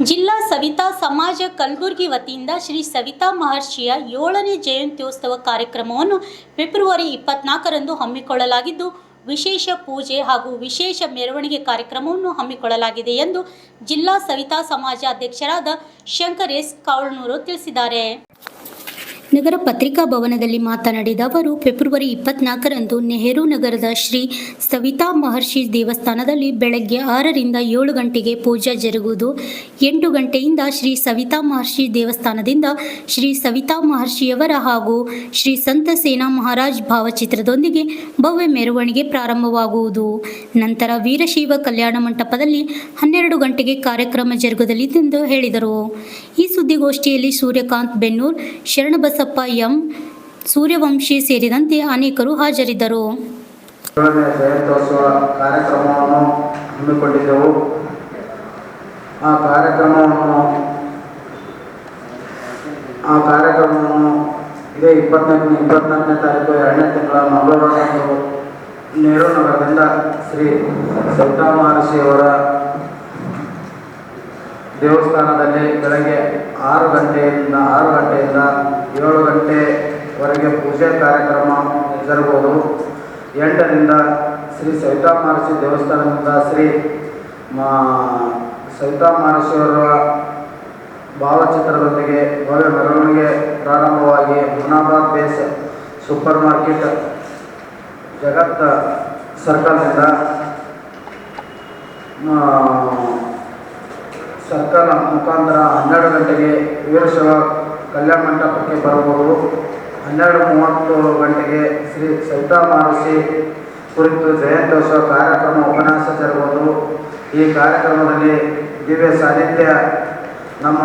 ಜಿಲ್ಲಾ ಸವಿತಾ ಸಮಾಜ ಕಲಬುರಗಿ ವತಿಯಿಂದ ಶ್ರೀ ಸವಿತಾ ಮಹರ್ಷಿಯ 7ನೇ ಜಯಂತ್ಯೋತ್ಸವ ಕಾರ್ಯಕ್ರಮವನ್ನು ಫೆಬ್ರವರಿ 24ರಂದು ಹಮ್ಮಿಕೊಳ್ಳಲಾಗಿದ್ದು, ವಿಶೇಷ ಪೂಜೆ ಹಾಗೂ ವಿಶೇಷ ಮೆರವಣಿಗೆ ಕಾರ್ಯಕ್ರಮವನ್ನು ಹಮ್ಮಿಕೊಳ್ಳಲಾಗಿದೆ ಎಂದು ಜಿಲ್ಲಾ ಸವಿತಾ ಸಮಾಜ ಅಧ್ಯಕ್ಷರಾದ ಶಂಕರ್ ಎಸ್ ಕಾವಳನೂರು ತಿಳಿಸಿದ್ದಾರೆ. ನಗರ ಪತ್ರಿಕಾ ಭವನದಲ್ಲಿ ಮಾತನಾಡಿದ ಅವರು, ಫೆಬ್ರವರಿ 24ರಂದು ನೆಹರು ನಗರದ ಶ್ರೀ ಸವಿತಾ ಮಹರ್ಷಿ ದೇವಸ್ಥಾನದಲ್ಲಿ ಬೆಳಗ್ಗೆ 6ರಿಂದ 7 ಗಂಟೆಗೆ ಪೂಜೆ ಜರುಗುವುದು. 8 ಗಂಟೆಯಿಂದ ಶ್ರೀ ಸವಿತಾ ಮಹರ್ಷಿ ದೇವಸ್ಥಾನದಿಂದ ಶ್ರೀ ಸವಿತಾ ಮಹರ್ಷಿಯವರ ಹಾಗೂ ಶ್ರೀ ಸಂತ ಸೇನಾ ಮಹಾರಾಜ್ ಭಾವಚಿತ್ರದೊಂದಿಗೆ ಭವ್ಯ ಮೆರವಣಿಗೆ ಪ್ರಾರಂಭವಾಗುವುದು. ನಂತರ ವೀರಶೈವ ಕಲ್ಯಾಣ ಮಂಟಪದಲ್ಲಿ 12 ಗಂಟೆಗೆ ಕಾರ್ಯಕ್ರಮ ಜರುಗಲಿದೆಂದು ಹೇಳಿದರು. ಈ ಸುದ್ದಿಗೋಷ್ಠಿಯಲ್ಲಿ ಸೂರ್ಯಕಾಂತ್ ಬೆನ್ನೂರ್, ಶರಣಬಸಪ್ಪ ಎಂ, ಸೂರ್ಯವಂಶಿ ಸೇರಿದಂತೆ ಅನೇಕರು ಹಾಜರಿದ್ದರು. ಜಯಂತ್ಯೋತ್ಸವ ಕಾರ್ಯಕ್ರಮವನ್ನು ಹಮ್ಮಿಕೊಂಡಿದ್ದೆವು. ಆ ಕಾರ್ಯಕ್ರಮವನ್ನು ಇದೇ 24ನೇ ತಾರೀಕು 2ನೇ ತಿಂಗಳ ಮಂಗಳವಾರದಂದು ನೆಹರು ನಗರದಿಂದ ಶ್ರೀ ಸವಿತಾ ಮಹರ್ಷಿಯವರ ದೇವಸ್ಥಾನದಲ್ಲಿ ಬೆಳಗ್ಗೆ 6 ಗಂಟೆಯಿಂದ 7 ಗಂಟೆವರೆಗೆ ಪೂಜೆ ಕಾರ್ಯಕ್ರಮ ಜರುಗುವುದು. 8ರಿಂದ ಶ್ರೀ ಸವಿತಾ ಮಹರ್ಷಿ ದೇವಸ್ಥಾನದಿಂದ ಶ್ರೀ ಸವಿತಾ ಮಹರ್ಷಿಯವರ ಭಾವಚಿತ್ರದೊಂದಿಗೆ ಭವ್ಯ ಮೆರವಣಿಗೆ ಪ್ರಾರಂಭವಾಗಿ ಹುಮನಾಬಾದ್ ಬೇಸ್ ಸೂಪರ್ ಮಾರ್ಕೆಟ್ ಜಗತ್ ಸರ್ಕಲ್ನಿಂದ ಸರ್ಕಲ್ ಮುಖಾಂತರ 12 ಗಂಟೆಗೆ ವೀರಶೈವ ಕಲ್ಯಾಣ ಮಂಟಪಕ್ಕೆ ಬರಬಹುದು. 12:30 ಗಂಟೆಗೆ ಶ್ರೀ ಸವಿತಾ ಮಹರ್ಷಿ ಕುರಿತು ಜಯಂತ್ಯೋತ್ಸವ ಕಾರ್ಯಕ್ರಮ ಉಪನ್ಯಾಸ ಜರುಗುವುದು. ಈ ಕಾರ್ಯಕ್ರಮದಲ್ಲಿ ದಿವ್ಯ ಸಾನ್ನಿಧ್ಯ ನಮ್ಮ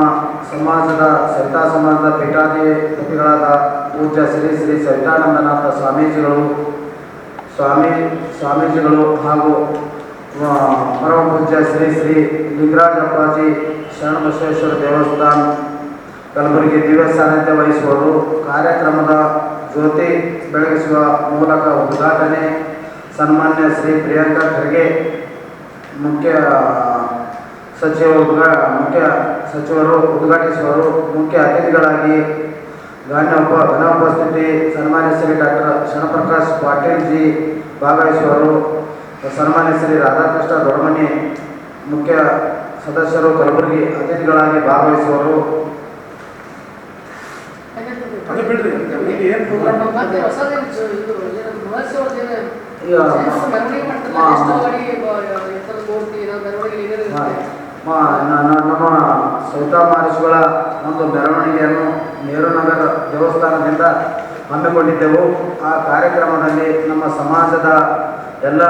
ಸಮಾಜದ ಸವಿತಾ ಸಮಾಜದ ಪೀಠಾಧಿಪತಿಗಳಾದ ಪೂಜ್ಯ ಶ್ರೀ ಶ್ರೀ ಸವಿತಾನಂದನಾಥ ಸ್ವಾಮೀಜಿಗಳು ಹಾಗೂ ಪರಮ ಪೂಜ್ಯ ಶ್ರೀ ಶ್ರೀ ಲಿಂಗರಾಜ ಅಪ್ಪಾಜಿ ಶರಣಬಸವೇಶ್ವರ ದೇವಸ್ಥಾನ ಕಲಬುರಗಿ ದಿವ್ಯ ಸಾನ್ನಿಧ್ಯ ವಹಿಸುವರು. ಕಾರ್ಯಕ್ರಮದ ಜ್ಯೋತಿ ಬೆಳಗಿಸುವ ಮೂಲಕ ಉದ್ಘಾಟನೆ ಸನ್ಮಾನ್ಯ ಶ್ರೀ ಪ್ರಿಯಾಂಕಾ ಖರ್ಗೆ ಮುಖ್ಯ ಸಚಿವರು ಉದ್ಘಾಟಿಸುವರು. ಮುಖ್ಯ ಅತಿಥಿಗಳಾಗಿ ಘನೋಪಸ್ಥಿತಿ ಸನ್ಮಾನ್ಯ ಶ್ರೀ ಡಾಕ್ಟರ್ ಶರಣಪ್ರಕಾಶ್ ಪಾಟೀಲ್ ಜಿ ಭಾಗವಹಿಸುವರು. ಸನ್ಮಾನ್ಯ ಶ್ರೀ ರಾಧಾಕೃಷ್ಣ ದೊಡ್ಡಮನಿ ಮುಖ್ಯ ಸದಸ್ಯರು ಕಲಬುರಗಿ ಅತಿಥಿಗಳಾಗಿ ಭಾಗವಹಿಸುವರು. ನಮ್ಮ ಸವಿತಾ ಮಹರ್ಷಿಗಳ ಒಂದು ಮೆರವಣಿಗೆಯನ್ನು ನೆಹರು ನಗರ ದೇವಸ್ಥಾನದಿಂದ ಹಮ್ಮಿಕೊಂಡಿದ್ದೆವು. ಆ ಕಾರ್ಯಕ್ರಮದಲ್ಲಿ ನಮ್ಮ ಸಮಾಜದ ಎಲ್ಲ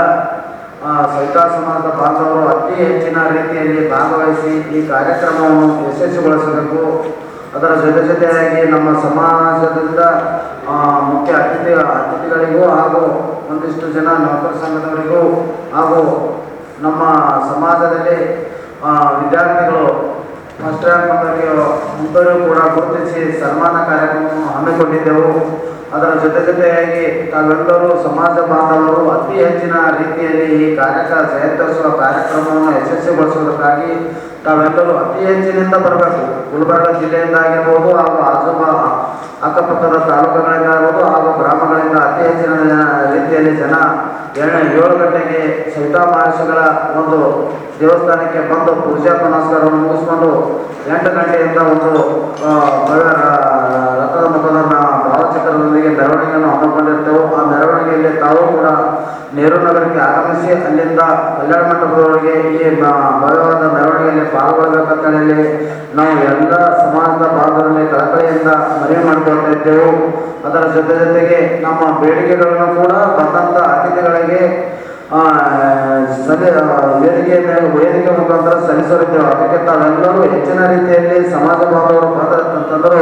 ಸವಿತಾ ಸಮಾಜದ ಬಾಂಧವರು ಅತಿ ಹೆಚ್ಚಿನ ರೀತಿಯಲ್ಲಿ ಭಾಗವಹಿಸಿ ಈ ಕಾರ್ಯಕ್ರಮವನ್ನು ಯಶಸ್ವಿಗೊಳಿಸಬೇಕು. ಅದರ ಜೊತೆಯಾಗಿ ನಮ್ಮ ಸಮಾಜದಿಂದ ಮುಖ್ಯ ಅತಿಥಿಗಳಿಗೂ ಹಾಗೂ ಒಂದಿಷ್ಟು ಜನ ನೌಕರ ಸಂಘದವರಿಗೂ ಹಾಗೂ ನಮ್ಮ ಸಮಾಜದಲ್ಲಿ ವಿದ್ಯಾರ್ಥಿಗಳು ಫಸ್ಟ್ ರ್ಯಾಂಕ್ ಮುಂದೂ ಕೂಡ ಗುರುತಿಸಿ ಸನ್ಮಾನ ಕಾರ್ಯಕ್ರಮವನ್ನು ಹಮ್ಮಿಕೊಂಡಿದ್ದೆವು. ಅದರ ಜೊತೆಯಾಗಿ ತಾವೆಲ್ಲರೂ ಸಮಾಜ ಬಾಂಧವರು ಅತಿ ಹೆಚ್ಚಿನ ರೀತಿಯಲ್ಲಿ ಈ ಜಯಂತ್ಯೋತ್ಸವ ಕಾರ್ಯಕ್ರಮವನ್ನು ಯಶಸ್ವಿಗೊಳಿಸುವುದಕ್ಕಾಗಿ ತಾವೆಲ್ಲರೂ ಅತಿ ಹೆಚ್ಚಿನಿಂದ ಬರಬೇಕು. ಗುಲ್ಬರ್ಗ ಜಿಲ್ಲೆಯಿಂದ ಆಗಿರ್ಬೋದು ಹಾಗೂ ಅಕ್ಕಪಕ್ಕದ ತಾಲೂಕುಗಳಿಂದ ಆಗಿರ್ಬೋದು ಹಾಗೂ ಗ್ರಾಮಗಳಿಂದ ಅತಿ ಹೆಚ್ಚಿನ ರೀತಿಯಲ್ಲಿ ಜನ 7 ಗಂಟೆಗೆ ಸವಿತಾ ಮಹರ್ಷಿಗಳ ಒಂದು ದೇವಸ್ಥಾನಕ್ಕೆ ಬಂದು ಪೂಜಾ ಪುನಸ್ಕಾರವನ್ನು ಮುಗಿಸ್ಕೊಂಡು 8 ಗಂಟೆಯಿಂದ ಒಂದು ರಥದ ಮುಖದ ಭಾವಚಿತ್ರದೊಂದಿಗೆ ಮೆರವಣಿಗೆಯನ್ನು ಹಮ್ಮಿಕೊಂಡಿರ್ತೇವೆ. ಆ ಮೆರವಣಿಗೆಯಲ್ಲಿ ತಾವು ಕೂಡ ನೆಹರು ನಗರಕ್ಕೆ ಆಗಮಿಸಿ ಅಲ್ಲಿಂದ ಕಲ್ಯಾಣ ಮಂಟಪದವರೆಗೆ ಈ ಭವ್ಯವಾದ ಮೆರವಣಿಗೆಯಲ್ಲಿ ಪಾಲ್ಗೊಳ್ಳಬೇಕಂತ ಹೇಳಿ ನಾವು ಎಲ್ಲ ಸಮಾಜದ ಭಾಗದಲ್ಲಿ ಕಳಕಳಿಯಿಂದ ಮನವಿ ಮಾಡಿಕೊಳ್ತಾ ಇದ್ದೆವು. ಅದರ ಜೊತೆಗೆ ನಮ್ಮ ಬೇಡಿಕೆಗಳನ್ನು ಕೂಡ ಬಂದಂಥ ಅತಿಥಿಗಳಿಗೆ ವೇದಿಕೆ ಮುಖಾಂತರ ಸಲ್ಲಿಸಲಿದ್ದೇವೆ. ಅದಕ್ಕೆ ತಾವೆಲ್ಲರೂ ಹೆಚ್ಚಿನ ರೀತಿಯಲ್ಲಿ ಸಮಾಜ ಬಾಂಧವರು ಬಂದಂತಂದರೂ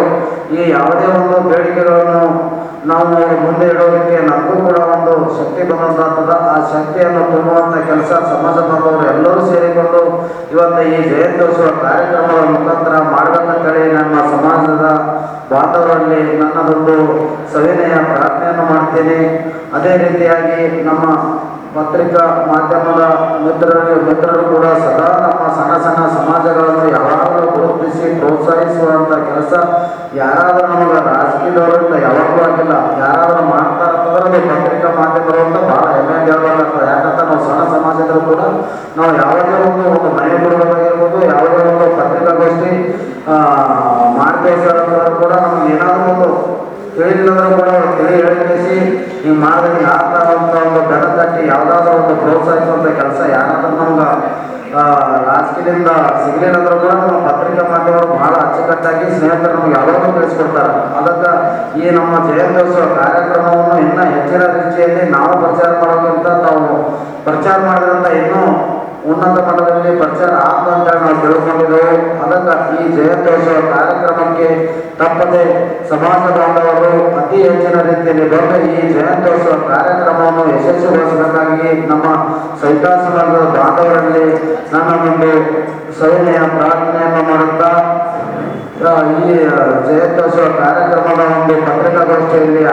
ಈ ಯಾವುದೇ ಒಂದು ಬೇಡಿಕೆಗಳನ್ನು ನಾವು ಮುಂದೆ ಇಡೋದಕ್ಕೆ ನಮಗೂ ಕೂಡ ಒಂದು ಶಕ್ತಿ ಬಂದಂತಾಗ್ತದೆ. ಆ ಶಕ್ತಿಯನ್ನು ತುಂಬುವಂಥ ಕೆಲಸ ಸಮಾಜ ಬಾಂಧವರು ಎಲ್ಲರೂ ಸೇರಿಕೊಂಡು ಇವತ್ತು ಈ ಜಯಂತ್ಯೋತ್ಸವ ಕಾರ್ಯಕ್ರಮದ ಮುಖಾಂತರ ಮಾಡಬೇಕಂತೇಳಿ ನಮ್ಮ ಸಮಾಜದ ಬಾಂಧವರಲ್ಲಿ ನನ್ನದೊಂದು ಸವಿನಯ ಪ್ರಾರ್ಥನೆಯನ್ನು ಮಾಡ್ತೇನೆ. ಅದೇ ರೀತಿಯಾಗಿ ನಮ್ಮ ಪತ್ರಿಕಾ ಮಾಧ್ಯಮದ ಮಿತ್ರರು ಕೂಡ ಸದಾ ನಮ್ಮ ಸಣ್ಣ ಸಮಾಜಗಳನ್ನು ಯಾವಾಗಲೂ ಕೆಲಸ ಯಾರಾದರೂ ನಮಗೆ ರಾಜಕೀಯದವರಿಂದ ಯಾವಾಗಲೂ ಆಗಿಲ್ಲ. ಯಾರಾದರೂ ಮಾಡ್ತಾ ಇರ್ತಂದ್ರೆ ಅದು ಪತ್ರಿಕಾ ಮಾಧ್ಯಮರು ಅಂತ ಭಾಳ ಹೆಮ್ಮೆಯಿಂದ ಹೇಳ್ಬೇಕಾಗ್ತದೆ. ಯಾಕಂದ್ರೆ ನಾವು ಸಣ್ಣ ಸಮಾಜದಲ್ಲಿ ಕೂಡ ನಾವು ಯಾವುದೇ ಒಂದು ಮನೆ ಬಿಡುವುದಾಗಿರ್ಬೋದು, ಯಾವುದೇ ಒಂದು ಪತ್ರಿಕಾಗೋಷ್ಠಿ ಮಾಡ್ತೇವೆ ಸರ್ ಅಂತಂದ್ರೆ ಕೂಡ ನಮ್ಗೆ ಏನಾದರೂ ಒಂದು ತಿಳಿದಿಲ್ಲಂದ್ರೂ ಕೂಡ ತಿಳಿ ಹೇಳಿಸಿ ಹಿಂಗೆ ಮಾಡಿದ್ರೆ ಆಗ್ತಾ ಅಂತ ಒಂದು ಬೆಡ ತಟ್ಟಿ ಯಾವುದಾದ್ರೂ ಒಂದು ಪ್ರೋತ್ಸಾಹಿಸುವಂಥ ಕೆಲಸ ಯಾರಾದ್ರೂ ನಮ್ಗೆ ರಾಜಕೀಯದಿಂದ ಸಿಗಲಿಲ್ಲಂದ್ರೂ ಕೂಡ ನಮ್ಮ ಪತ್ರಿಕಾ ಮಾಧ್ಯಮರು ಬಹಳ ಅಚ್ಚುಕಟ್ಟಾಗಿ ಸ್ನೇಹಿತರು ನಮ್ಗೆ ಯಾವಾಗಲೂ ತಿಳಿಸ್ಕೊಡ್ತಾರೆ. ಅದಕ್ಕೆ ಈ ನಮ್ಮ ಜಯಂತ್ಯೋತ್ಸವ ಕಾರ್ಯಕ್ರಮವನ್ನು ಇನ್ನೂ ಹೆಚ್ಚಿನ ರೀತಿಯಲ್ಲಿ ನಾವು ಪ್ರಚಾರ ಮಾಡೋಕ್ಕಿಂತ ತಾವು ಪ್ರಚಾರ ಮಾಡಿದ್ರಂತ ಇನ್ನೂ ಉನ್ನತ ಮಟ್ಟದಲ್ಲಿ ಪ್ರಚಾರ ಅಂತೇಳಿ ನಾವು ತಿಳ್ಕೊಂಡಿದ್ದೆವು. ಅದಕ್ಕೆ ಈ ಜಯಂತ್ಯೋತ್ಸವ ಕಾರ್ಯಕ್ರಮಕ್ಕೆ ತಪ್ಪದೆ ಸಮಾಜ ಬಾಂಧವರು ಅತಿ ಹೆಚ್ಚಿನ ರೀತಿಯಲ್ಲಿ ಬಂದು ಈ ಜಯಂತ್ಯೋತ್ಸವ ಕಾರ್ಯಕ್ರಮವನ್ನು ಯಶಸ್ವಿಗೊಳಿಸಬೇಕಾಗಿ ನಮ್ಮ ಸವಿತಾ ಸಮಾಜದ ಬಾಂಧವರಲ್ಲಿ ನನ್ನ ಒಂದು ಸವಿನಯ ಪ್ರಾರ್ಥನೆಯನ್ನು ಮಾಡುತ್ತಾ ಈ ಜಯಂತ್ಯೋತ್ಸವ ಕಾರ್ಯಕ್ರಮದ ಒಂದು ಪತ್ರಿಕಾಗೋಷ್ಠಿಯಲ್ಲಿ